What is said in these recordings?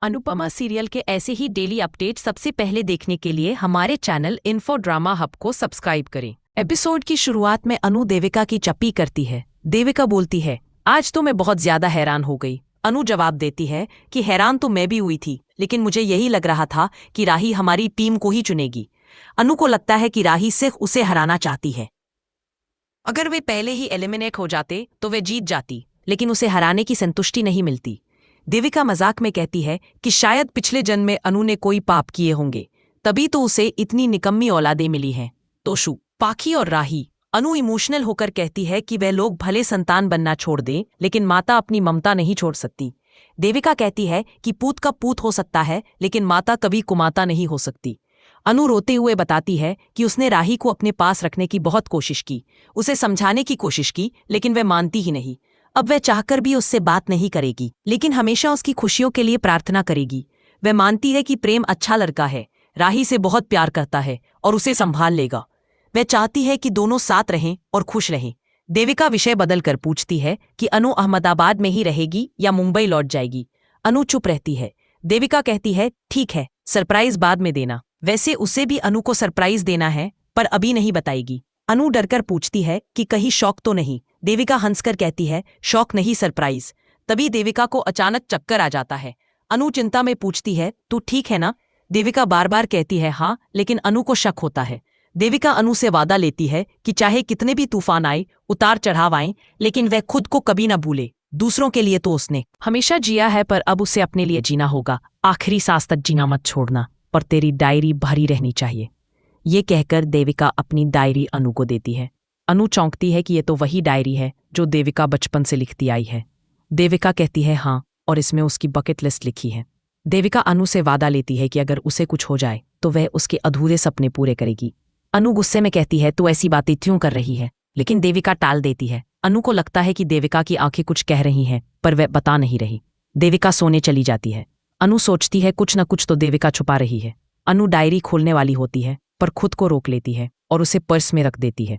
Anupama serial के ऐसे ही daily update सबसे पहले देखने के लिए हमारे चैनल इन्फो ड्रामा हब को सब्सक्राइब करें। एपिसोड की शुरुआत में अनु देविका की चप्पी करती है। देविका बोलती है, आज तो मैं बहुत ज्यादा हैरान हो गई। अनु जवाब देती है कि हैरान तो मैं भी हुई थी, लेकिन मुझे यही लग रहा था कि राही हमारी टीम को ही चुनेगी। अनु को लगता है कि राही सिर्फ उसे हराना चाहती है। अगर वे पहले ही एलिमिनेट हो जाते तो वे जीत जाती, लेकिन उसे हराने की संतुष्टि नहीं मिलती। देविका मजाक में कहती है कि शायद पिछले जन्म में अनु ने कोई पाप किए होंगे, तभी तो उसे इतनी निकम्मी औलादें मिली हैं। तोशु, पाखी और राही। अनु इमोशनल होकर कहती है कि वह लोग भले संतान बनना छोड़ दें, लेकिन माता अपनी ममता नहीं छोड़ सकती। देविका कहती है कि पूत का पूत हो सकता है, लेकिन माता कभी कुमाता नहीं हो सकती। अनु रोते हुए बताती है कि उसने राही को अपने पास रखने की बहुत कोशिश की, उसे समझाने की कोशिश की, लेकिन वह मानती ही नहीं। अब वह चाहकर भी उससे बात नहीं करेगी, लेकिन हमेशा उसकी खुशियों के लिए प्रार्थना करेगी। वह मानती है कि प्रेम अच्छा लड़का है, राही से बहुत प्यार करता है और उसे संभाल लेगा। वह चाहती है कि दोनों साथ रहें और खुश रहें। देविका विषय बदलकर पूछती है कि अनु अहमदाबाद में ही रहेगी या मुंबई लौट जाएगी। अनु चुप रहती है। देविका कहती है, ठीक है, सरप्राइज बाद में देना। वैसे उसे भी अनु को सरप्राइज देना है, पर अभी नहीं बताएगी। अनु डरकर पूछती है कि कहीं शौक तो नहीं। देविका हंसकर कहती है, शौक नहीं, सरप्राइज। तभी देविका को अचानक चक्कर आ जाता है। अनु चिंता में पूछती है, तू ठीक है ना? देविका बार बार कहती है हाँ, लेकिन अनु को शक होता है। देविका अनु से वादा लेती है कि चाहे कितने भी तूफान आए, उतार चढ़ाव आए, लेकिन वह खुद को कभी न भूले। दूसरों के लिए तो उसने हमेशा जिया है, पर अब उसे अपने लिए जीना होगा। आखिरी सांस तक जीना मत छोड़ना, पर तेरी डायरी भरी रहनी चाहिए। ये कहकर देविका अपनी डायरी अनु को देती है। अनु चौंकती है कि ये तो वही डायरी है जो देविका बचपन से लिखती आई है। देविका कहती है हाँ, और इसमें उसकी बकेट लिस्ट लिखी है। देविका अनु से वादा लेती है कि अगर उसे कुछ हो जाए तो वह उसके अधूरे सपने पूरे करेगी। अनु गुस्से में कहती है, तू ऐसी बातें क्यों कर रही है? लेकिन देविका टाल देती है। अनु को लगता है कि देविका की आंखें कुछ कह रही हैं, पर वह बता नहीं रही। देविका सोने चली जाती है। अनु सोचती है कुछ न कुछ तो देविका छुपा रही है। अनु डायरी खोलने वाली होती है, पर खुद को रोक लेती है और उसे पर्स में रख देती है।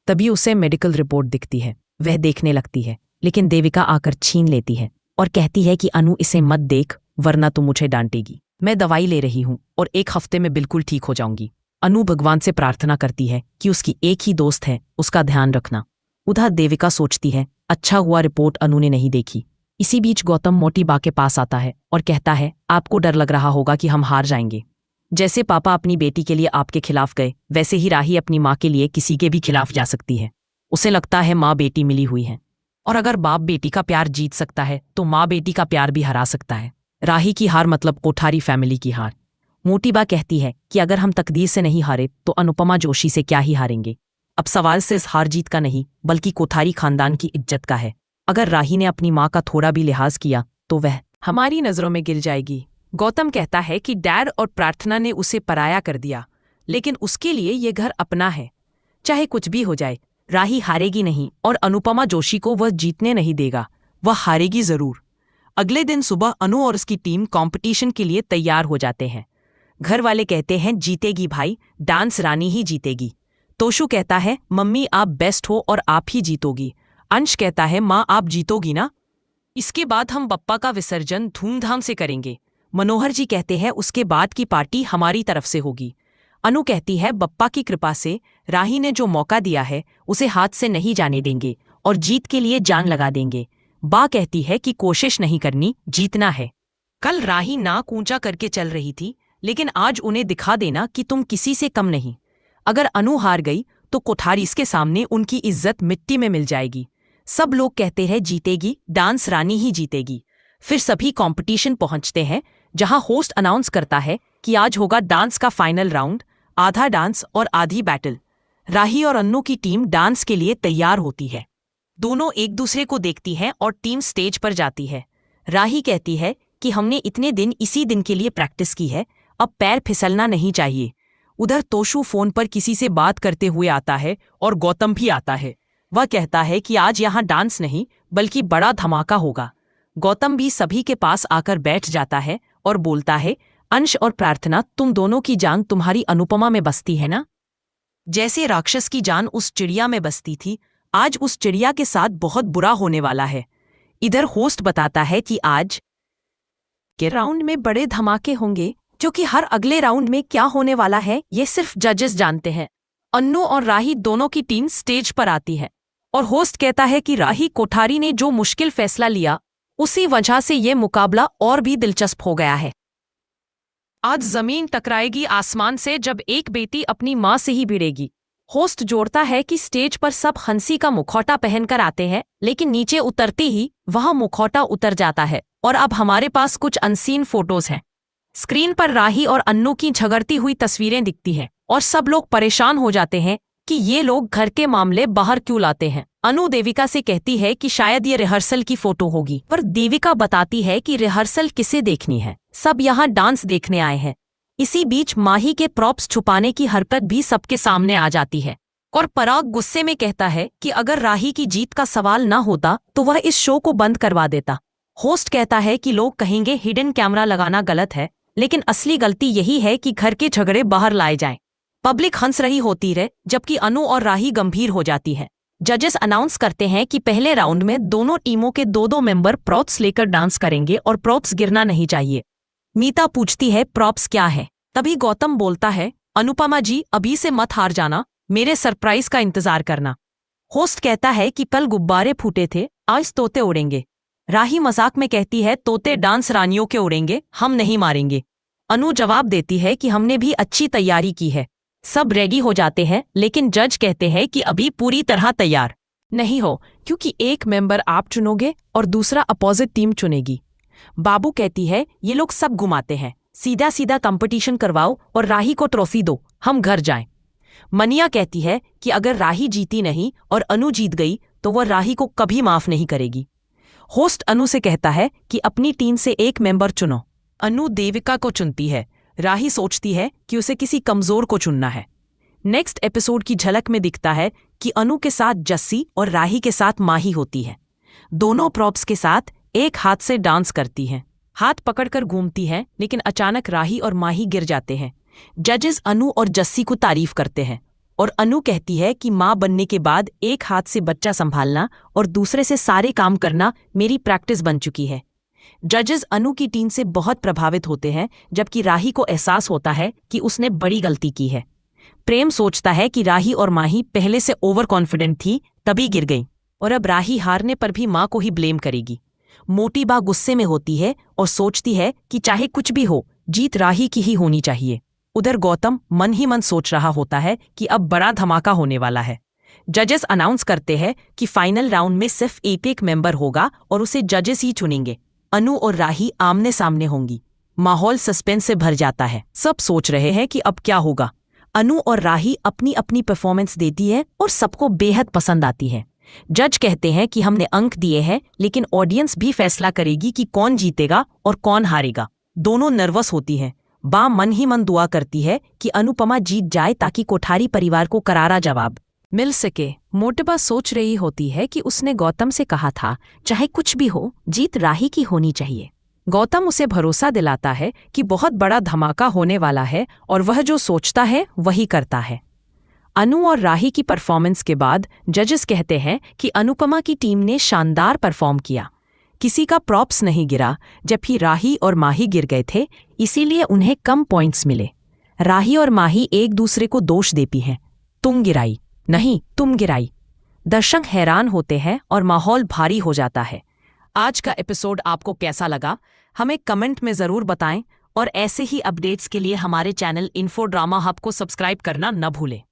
तभी उसे मेडिकल रिपोर्ट दिखती है। वह देखने लगती है, लेकिन देविका आकर छीन लेती है और कहती है कि अनु, इसे मत देख, वरना तू मुझे डांटेगी। मैं दवाई ले रही हूँ और 1 हफ्ते में बिल्कुल ठीक हो जाऊंगी। अनु भगवान से प्रार्थना करती है कि उसकी एक ही दोस्त है, उसका ध्यान रखना। उधर देविका सोचती है, अच्छा हुआ रिपोर्ट अनु ने नहीं देखी। इसी बीच गौतम मोटी बा के पास आता है और कहता है, आपको डर लग रहा होगा कि हम हार जाएंगे। जैसे पापा अपनी बेटी के लिए आपके खिलाफ गए, वैसे ही राही अपनी माँ के लिए किसी के भी खिलाफ जा सकती है। उसे लगता है माँ बेटी मिली हुई है, और अगर बाप बेटी का प्यार जीत सकता है तो माँ बेटी का प्यार भी हरा सकता है। राही की हार मतलब कोठारी फैमिली की हार। मोटी बा कहती है कि अगर हम तकदीर से नहीं हारे तो अनुपमा जोशी से क्या ही हारेंगे। अब सवाल सिर्फ हार जीत का नहीं, बल्कि कोठारी खानदान की इज्जत का है। अगर राही ने अपनी माँ का थोड़ा भी लिहाज किया तो वह हमारी नजरों में गिर जाएगी। गौतम कहता है कि डैड और प्रार्थना ने उसे पराया कर दिया, लेकिन उसके लिए ये घर अपना है। चाहे कुछ भी हो जाए, राही हारेगी नहीं और अनुपमा जोशी को वह जीतने नहीं देगा। वह हारेगी जरूर। अगले दिन सुबह अनु और उसकी टीम कंपटीशन के लिए तैयार हो जाते हैं। घर वाले कहते हैं, जीतेगी भाई, डांस रानी ही जीतेगी। तोशु कहता है, मम्मी आप बेस्ट हो और आप ही जीतोगी। अंश कहता है, माँ आप जीतोगी ना? इसके बाद हम बप्पा का विसर्जन धूमधाम से करेंगे। मनोहर जी कहते हैं, उसके बाद की पार्टी हमारी तरफ से होगी। अनु कहती है, बप्पा की कृपा से राही ने जो मौका दिया है उसे हाथ से नहीं जाने देंगे और जीत के लिए जान लगा देंगे। बा कहती है कि कोशिश नहीं करनी, जीतना है। कल राही नाक ऊंचा करके चल रही थी, लेकिन आज उन्हें दिखा देना कि तुम किसी से कम नहीं। अगर अनु हार गई तो कोठारीस के सामने उनकी इज्जत मिट्टी में मिल जाएगी। सब लोग कहते हैं जीतेगी, डांस रानी ही जीतेगी। फिर सभी कंपटीशन पहुंचते हैं, जहां होस्ट अनाउंस करता है कि आज होगा डांस का फाइनल राउंड, आधा डांस और आधी बैटल। राही और अन्नू की टीम डांस के लिए तैयार होती है। दोनों एक दूसरे को देखती हैं और टीम स्टेज पर जाती है। राही कहती है कि हमने इतने दिन इसी दिन के लिए प्रैक्टिस की है, अब पैर फिसलना नहीं चाहिए। उधर तोशु फोन पर किसी से बात करते हुए आता है और गौतम भी आता है। वह कहता है कि आज यहाँ डांस नहीं बल्कि बड़ा धमाका होगा। गौतम भी सभी के पास आकर बैठ जाता है और बोलता है, अंश और प्रार्थना, तुम दोनों की जान तुम्हारी अनुपमा में बसती है ना? जैसे राक्षस की जान उस चिड़िया में बसती थी, आज उस चिड़िया के साथ बहुत बुरा होने वाला है। इधर होस्ट बताता है कि आज के राउंड में बड़े धमाके होंगे, जो कि हर अगले राउंड में क्या होने वाला है ये सिर्फ जजेस जानते हैं। अन्नू और राही दोनों की टीम स्टेज पर आती है और होस्ट कहता है कि राही कोठारी ने जो मुश्किल फैसला लिया, उसी वजह से ये मुकाबला और भी दिलचस्प हो गया है। आज जमीन टकराएगी आसमान से जब एक बेटी अपनी माँ से ही भिड़ेगी। होस्ट जोड़ता है कि स्टेज पर सब हंसी का मुखौटा पहनकर आते हैं, लेकिन नीचे उतरते ही वह मुखौटा उतर जाता है और अब हमारे पास कुछ अनसीन फोटोज हैं। स्क्रीन पर राही और अन्नू की झगड़ती हुई तस्वीरें दिखती हैं और सब लोग परेशान हो जाते हैं कि ये लोग घर के मामले बाहर क्यों लाते हैं। अनु देविका से कहती है कि शायद ये रिहर्सल की फोटो होगी, पर देविका बताती है कि रिहर्सल किसे देखनी है, सब यहाँ डांस देखने आए हैं। इसी बीच माही के प्रॉप्स छुपाने की हरकत भी सबके सामने आ जाती है और पराग गुस्से में कहता है कि अगर राही की जीत का सवाल न होता तो वह इस शो को बंद करवा देता। होस्ट कहता है कि लोग कहेंगे हिडन कैमरा लगाना गलत है, लेकिन असली गलती यही है कि घर के झगड़े बाहर लाए जाएं। पब्लिक हंस रही होती है जबकि अनु और राही गंभीर हो जाती है। जजेस अनाउंस करते हैं कि पहले राउंड में दोनों टीमों के दो मेंबर प्रॉप्स लेकर डांस करेंगे और प्रॉप्स गिरना नहीं चाहिए। मीता पूछती है प्रॉप्स क्या है, तभी गौतम बोलता है अनुपमा जी अभी से मत हार जाना, मेरे सरप्राइज का इंतजार करना। होस्ट कहता है कि कल गुब्बारे फूटे थे, आज तोते उड़ेंगे। राही मजाक में कहती है तोते डांस रानियों के उड़ेंगे, हम नहीं मारेंगे। अनु जवाब देती है कि हमने भी अच्छी तैयारी की है। सब रेडी हो जाते हैं, लेकिन जज कहते हैं कि अभी पूरी तरह तैयार नहीं हो, क्योंकि एक मेंबर आप चुनोगे और दूसरा अपोजिट टीम चुनेगी। बाबू कहती है ये लोग सब घुमाते हैं, सीधा सीधा कंपटीशन करवाओ और राही को ट्रॉफी दो, हम घर जाएं। मनिया कहती है कि अगर राही जीती नहीं और अनु जीत गई तो वह राही को कभी माफ नहीं करेगी। होस्ट अनु से कहता है कि अपनी टीम से एक मेंबर चुनो। अनु देविका को चुनती है। राही सोचती है कि उसे किसी कमजोर को चुनना है। नेक्स्ट एपिसोड की झलक में दिखता है कि अनु के साथ जस्सी और राही के साथ माही होती है। दोनों प्रॉप्स के साथ एक हाथ से डांस करती हैं, हाथ पकड़कर घूमती हैं, लेकिन अचानक राही और माही गिर जाते हैं। जजेस अनु और जस्सी को तारीफ करते हैं और अनु कहती है कि माँ बनने के बाद एक हाथ से बच्चा संभालना और दूसरे से सारे काम करना मेरी प्रैक्टिस बन चुकी है। जजेस अनु की टीम से बहुत प्रभावित होते हैं, जबकि राही को एहसास होता है कि उसने बड़ी गलती की है। प्रेम सोचता है कि राही और माही पहले से ओवर कॉन्फिडेंट थी, तभी गिर गई और अब राही हारने पर भी माँ को ही ब्लेम करेगी। मोटी बा गुस्से में होती है और सोचती है कि चाहे कुछ भी हो, जीत राही की ही होनी चाहिए। उधर गौतम मन ही मन सोच रहा होता है कि अब बड़ा धमाका होने वाला है। जजेस अनाउंस करते हैं कि फाइनल राउंड में सिर्फ एक मेंबर होगा और उसे जजेस ही चुनेंगे। अनु और राही आमने सामने होंगी। माहौल सस्पेंस से भर जाता है। सब सोच रहे हैं कि अब क्या होगा। अनु और राही अपनी अपनी परफॉर्मेंस देती है और सबको बेहद पसंद आती है। जज कहते हैं कि हमने अंक दिए हैं, लेकिन ऑडियंस भी फैसला करेगी कि कौन जीतेगा और कौन हारेगा। दोनों नर्वस होती हैं। बा मन ही मन दुआ करती है कि अनुपमा जीत जाए ताकि कोठारी परिवार को करारा जवाब मिल सके। मोटेबा सोच रही होती है कि उसने गौतम से कहा था चाहे कुछ भी हो, जीत राही की होनी चाहिए। गौतम उसे भरोसा दिलाता है कि बहुत बड़ा धमाका होने वाला है और वह जो सोचता है वही करता है। अनु और राही की परफॉर्मेंस के बाद जजेस कहते हैं कि अनुपमा की टीम ने शानदार परफॉर्म किया। किसी का प्रॉप्स नहीं गिरा, जबकि राही और माही गिर गए थे, इसीलिए उन्हें कम पॉइंट्स मिले। राही और माही एक दूसरे को दोष देती हैं, तुम गिराई नहीं, तुम गिराई। दर्शक हैरान होते हैं और माहौल भारी हो जाता है। आज का एपिसोड आपको कैसा लगा, हमें कमेंट में ज़रूर बताएं और ऐसे ही अपडेट्स के लिए हमारे चैनल इन्फो ड्रामा हब को सब्सक्राइब करना न भूलें।